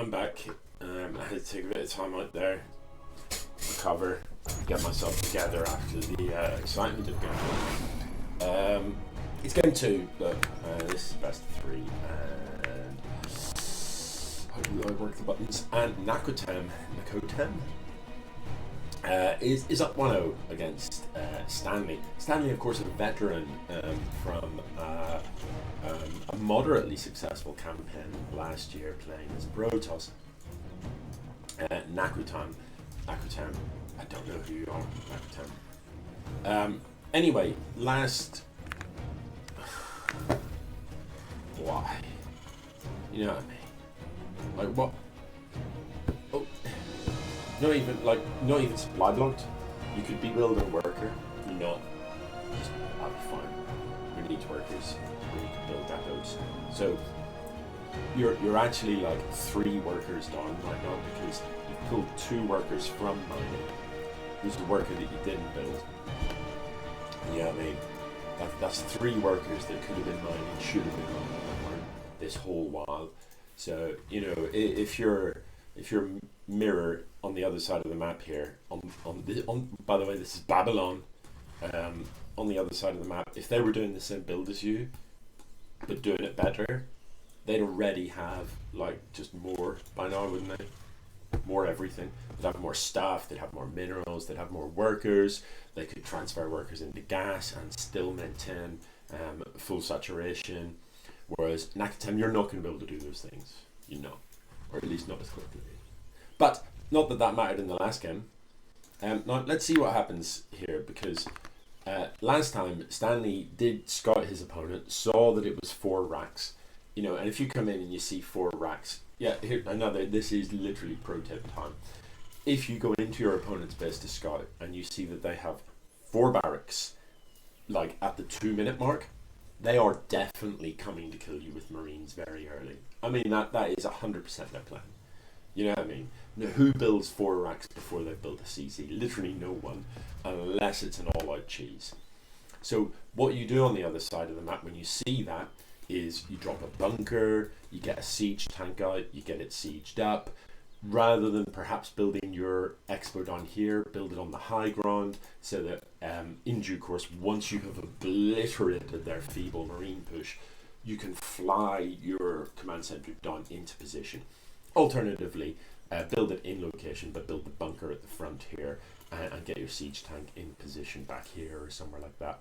I'm back. I had to take a bit of time out there, recover, get myself together after the excitement of game 1. It's game 2, look, this is best of 3, and how do I work the buttons? And Nacotem is up 1-0 against Stanley. Stanley, of course, a veteran from a moderately successful campaign last year playing as Protoss. Nacotem, I don't know who you are, Nacotem. Anyway, last... Why? You know what I mean? Like, what? Oh, not even supply blocked. You could be builder worker. You're not. Just, that'll be fine. We need workers. We need to build depots. So you're actually like 3 workers down right now because you've pulled 2 workers from mining. There's a worker that you didn't build. Yeah, I mean, that's 3 workers that could have been mining, should have been mining this whole while. So, you know, if your mirror on the other side of the map here, by the way, this is Babylon, on the other side of the map, if they were doing the same build as you, but doing it better, they'd already have, like, just more by now, wouldn't they? More everything. They'd have more staff, they'd have more minerals, they'd have more workers, they could transfer workers into gas and still maintain full saturation. Whereas Nacotem, you're not going to be able to do those things, you know, or at least not as quickly. But not that that mattered in the last game. Now let's see what happens here, because last time Stanley did scout his opponent, saw that it was 4 racks, you know, and if you come in and you see 4 racks, yeah, here another. This is literally pro tip time. If you go into your opponent's base to scout and you see that they have 4 barracks, like at the 2-minute mark, they are definitely coming to kill you with Marines very early. I mean, that is 100% their plan. You know what I mean? Now, who builds 4 racks before they build a CC? Literally no one, unless it's an all-out cheese. So what you do on the other side of the map when you see that is you drop a bunker, you get a siege tank out, you get it sieged up. Rather than perhaps building your expo down here, build it on the high ground, so that in due course, once you have obliterated their feeble marine push, you can fly your command center down into position. Alternatively, build it in location, but build the bunker at the front here and get your siege tank in position back here or somewhere like that.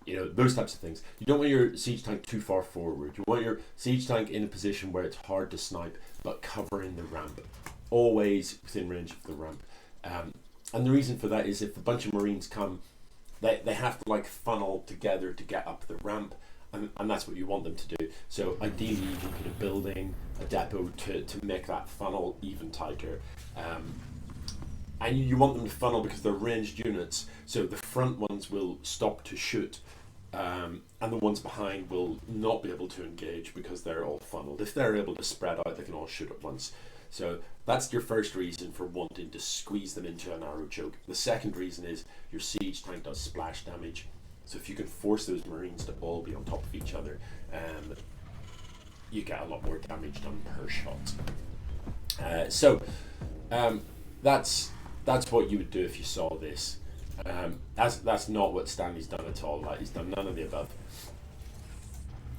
You know, those types of things. You don't want your siege tank too far forward. You want your siege tank in a position where it's hard to snipe, but covering the ramp. Always within range of the ramp. And the reason for that is if a bunch of Marines come, they have to like funnel together to get up the ramp, and that's what you want them to do. So ideally you can put a building, a depot to make that funnel even tighter. And you want them to funnel because they're ranged units, so the front ones will stop to shoot, and the ones behind will not be able to engage because they're all funneled. If they're able to spread out, they can all shoot at once. So that's your first reason for wanting to squeeze them into a narrow choke. The second reason is your siege tank does splash damage. So if you can force those Marines to all be on top of each other, you get a lot more damage done per shot. That's what you would do if you saw this. That's not what Stanley's done at all. Like, he's done none of the above.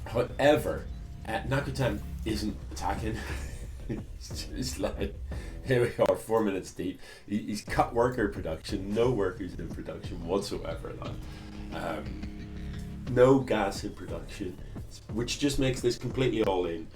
However, Nacotem isn't attacking. It's just like, here we are, 4 minutes deep. He's cut worker production, no workers in production whatsoever. Like, no gas in production, which just makes this completely all in.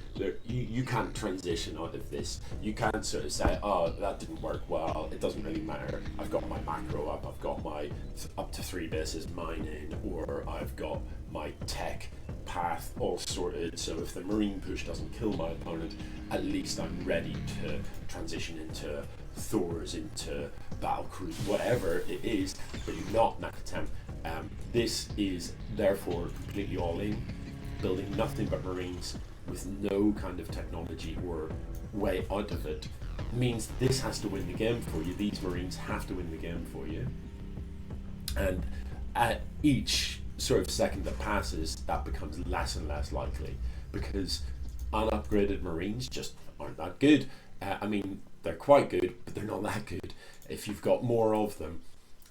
You can't transition out of this. You can't sort of say, oh, that didn't work well, it doesn't really matter. I've got my macro up, I've got my up to 3 bases mining, or I've got my tech path all sorted, so if the marine push doesn't kill my opponent, at least I'm ready to transition into Thors, into battle cruise, whatever it is, but you're not Nacotem. This is therefore completely all in, building nothing but Marines with no kind of technology or way out of it. Means this has to win the game for you. These Marines have to win the game for you. And at each sort of second that passes, that becomes less and less likely, because unupgraded Marines just aren't that good. I mean, they're quite good, but they're not that good. If you've got more of them,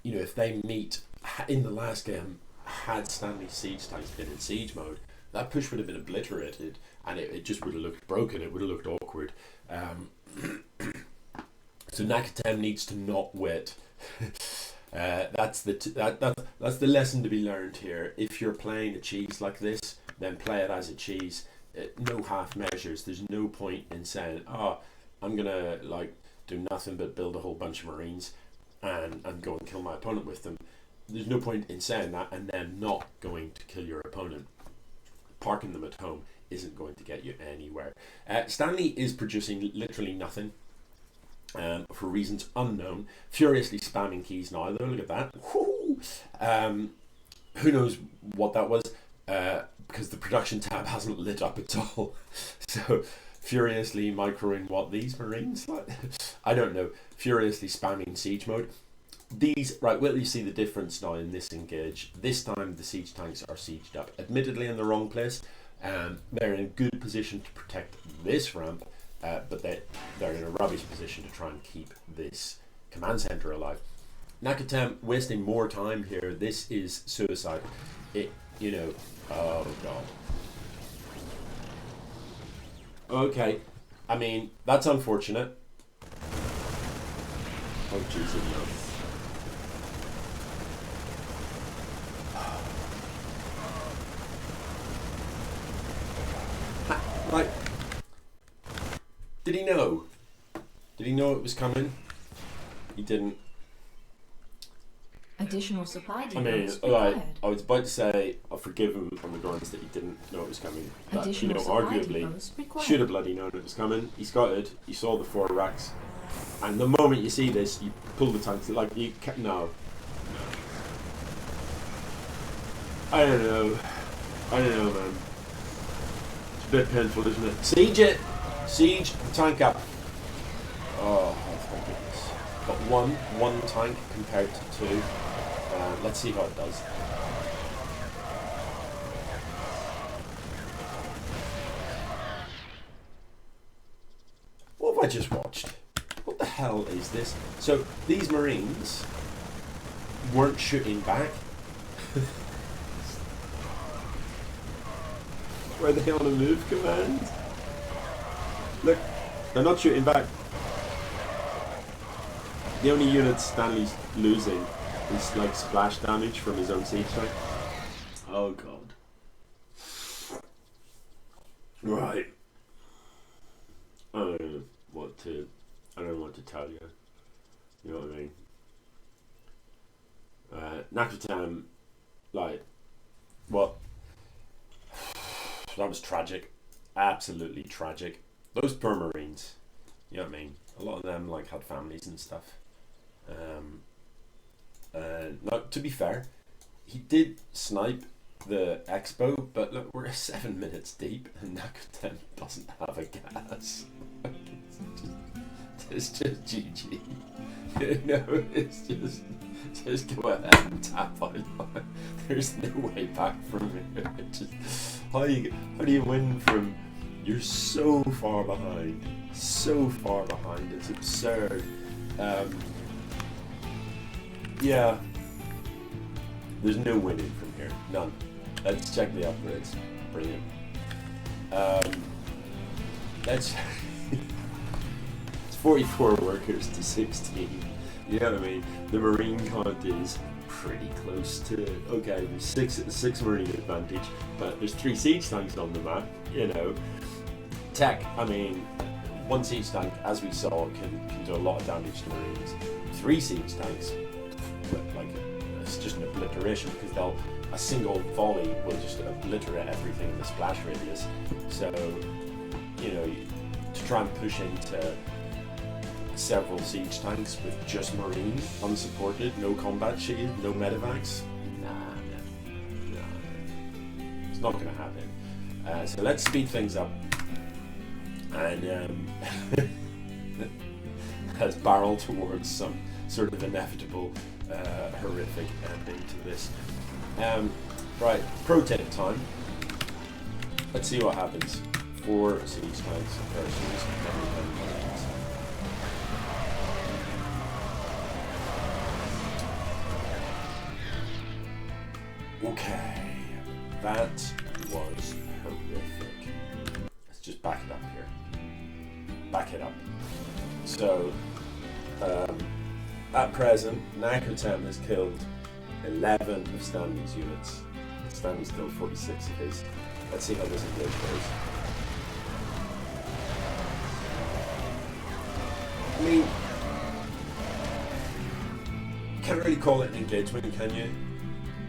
you know, if they meet in the last game, had Stanley siege tanks been in siege mode, that push would have been obliterated, and it just would have looked broken. It would have looked awkward. So Nacotem needs to not wit. That's the lesson to be learned here. If you're playing a cheese like this, then play it as a cheese. No half measures. There's no point in saying, "Oh, I'm gonna like do nothing but build a whole bunch of Marines and go and kill my opponent with them." There's no point in saying that and then not going to kill your opponent. Parking them at home isn't going to get you anywhere. Stanley is producing literally nothing. For reasons unknown, furiously spamming keys now though. Look at that. Who knows what that was, because the production tab hasn't lit up at all. So furiously microing what these Marines like. I don't know. Furiously spamming siege mode. These, right, well, you see the difference now in this engage. This time the siege tanks are sieged up, admittedly in the wrong place. They're in a good position to protect this ramp, but they're in a rubbish position to try and keep this command center alive. Nacotem wasting more time here. This is suicide. It, you know, oh god. Okay, I mean, that's unfortunate. Oh Jesus, no. Like, did he know? Did he know it was coming? He didn't. Additional supply I mean, like, I was about to say I'll forgive him on the grounds that he didn't know it was coming. But, you know, arguably, should have bloody known it was coming. He scouted, he saw the 4 racks, and the moment you see this, you pull the tanks, like, you can't, no. I don't know, man. It's a bit painful, isn't it? Siege it! Siege the tank up. Oh, thank goodness. Got one tank compared to 2. Let's see how it does. What have I just watched? What the hell is this? So these Marines weren't shooting back. Were they on a move command? Look, they're not shooting back. The only unit Stanley's losing is like splash damage from his own siege tank. Oh god. Right. I don't know what to tell you. You know what I mean? Nacotem, like, what? That was tragic. Absolutely tragic. Those poor Marines. You know what I mean? A lot of them like had families and stuff. Now, to be fair, he did snipe the expo, but look, we're 7 minutes deep and Nacotem doesn't have a gas. It's just GG. You know, it's just go ahead and tap out. There's no way back from here. How do you win from, you're so far behind, it's absurd. Yeah, there's no winning from here, none. Let's check the upgrades. Brilliant. It's 44 workers to 16. You know what I mean? The Marine count is pretty close to, okay, there's six Marine advantage, but there's 3 siege tanks on the map, you know. Tech, I mean, 1 siege tank, as we saw, can do a lot of damage to Marines. 3 siege tanks, like, it's just an obliteration, because a single volley will just obliterate everything in the splash radius. So, you know, to try and push into several siege tanks with just Marine, unsupported, no combat shield, no medevacs, nah, it's not gonna happen. So let's speed things up and let's barrel towards some sort of inevitable horrific ending to this. Right, pro tip time. Let's see what happens. 4 siege tanks versus Nacotem Marines. Okay, that was horrific. Let's just back it up here. Back it up. So, at present, Nacotem has killed 11 of Stanley's units. Stanley's killed 46 of his. Let's see how this engage goes. I mean, you can't really call it an engagement, can you?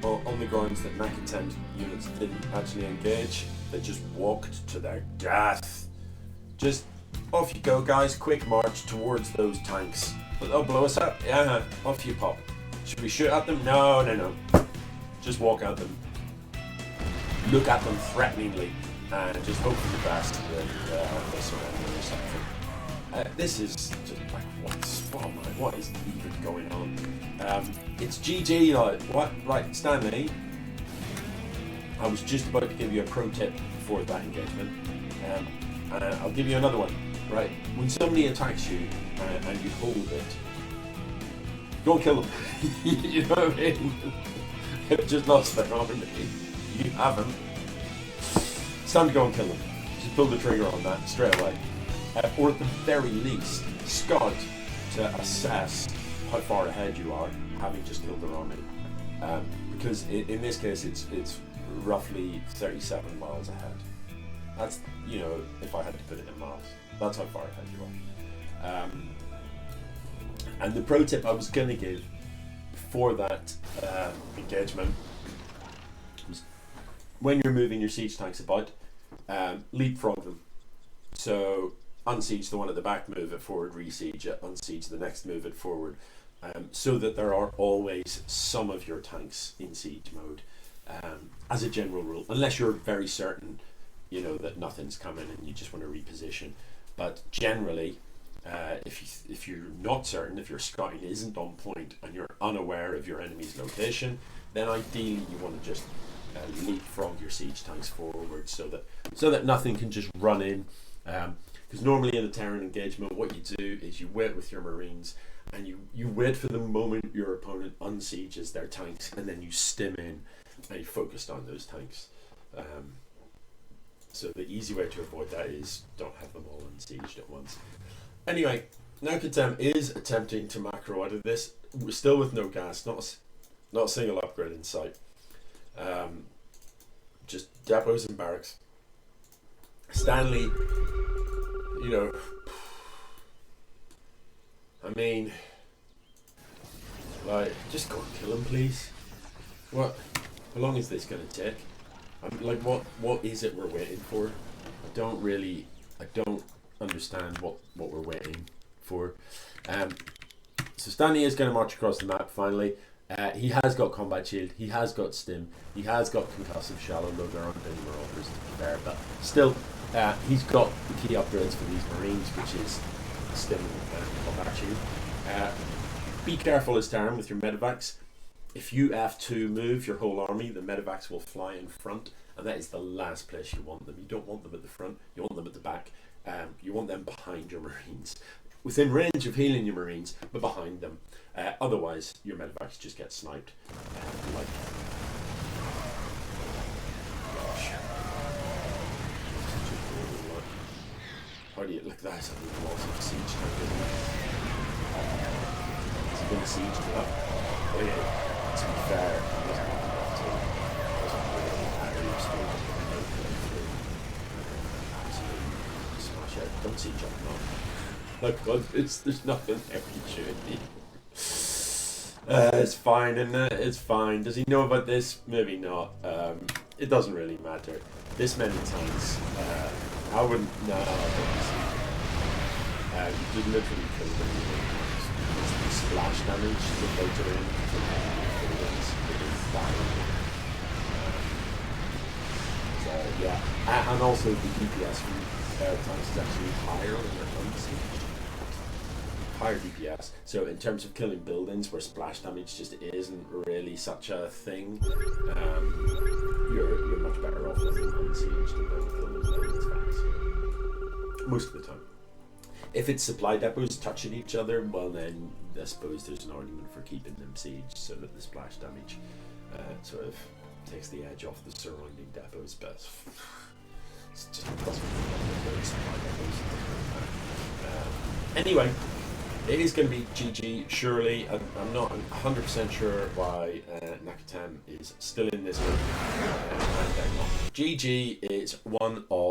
On the grounds that Nacotem's units didn't actually engage, they just walked to their death. Just off you go, guys. Quick march towards those tanks. They'll blow us up. Yeah, off you pop. Should we shoot at them? No, no, no. Just walk at them. Look at them threateningly and just hope for the best and they surrender or something. This is just like, what is even going on? It's GG, like, what? Right, Stanley, I was just about to give you a pro tip for that engagement. And I'll give you another one, right? When somebody attacks you and you hold it, go and kill them. You know what I mean? They've just lost their army. You haven't. It's time to go and kill them. Just pull the trigger on that straight away. Or at the very least, scout to assess how far ahead you are, having just killed their army. Because in this case, it's roughly 37 miles ahead. That's, you know, if I had to put it in miles, that's how far ahead you are. And the pro tip I was going to give for that engagement was, when you're moving your siege tanks about, leapfrog them. So unsiege the one at the back, move it forward, re-siege it, unsiege the next, move it forward, so that there are always some of your tanks in siege mode, as a general rule, unless you're very certain, you know, that nothing's coming and you just want to reposition. But generally, if you're not certain, if your scouting isn't on point and you're unaware of your enemy's location, then ideally you want to just leapfrog your siege tanks forward so that nothing can just run in. Because normally in a Terran engagement, what you do is you wait with your Marines and you wait for the moment your opponent unsieges their tanks, and then you stim in and you focus on those tanks. So the easy way to avoid that is don't have them all unsieged at once. Anyway, Nacotem is attempting to macro out of this. We're still with no gas, not a single upgrade in sight. Just depots and barracks. Stanley, you know, I mean, like, just go and kill him, please. What? How long is this going to take? Like, what is it we're waiting for? I don't understand what we're waiting for. So Stanley is going to march across the map finally. He has got combat shield, he has got stim, he has got concussive shallow, though there aren't any marauders to be fair, but still, he's got the key upgrades for these Marines, which is stim and combat shield. Be careful this time with your medevacs. If you have to move your whole army, the medevacs will fly in front, and that is the last place you want them. You don't want them at the front, you want them at the back. You want them behind your Marines. Within range of healing your Marines, but behind them. Otherwise, your medevacs just get sniped. Like, gosh. How do you look? That's a lot of siege tank, isn't it? It's been sieged up. Oh yeah. To be fair, it wasn't enough to smash out. Don't siege up now. Look, there's nothing there you should. It's fine, isn't it? It's fine. Does he know about this? Maybe not. It doesn't really matter. This many times, I wouldn't. No, I don't see. You just literally kill them. It's the splash damage that they do in from so yeah, and also the DPS from tanks is actually higher when they're unsieged. Higher DPS. So in terms of killing buildings where splash damage just isn't really such a thing, you're much better off with unsieged and then kill those buildings fast. most of the time. If it's supply depots touching each other, well then I suppose there's an argument for keeping them sieged so that the splash damage sort of takes the edge off the surrounding depots, but it's just possible supply depots. Anyway, it is going to be GG, surely. I'm not 100% sure why Nacotem is still in this one. And they're not. GG is 1-all.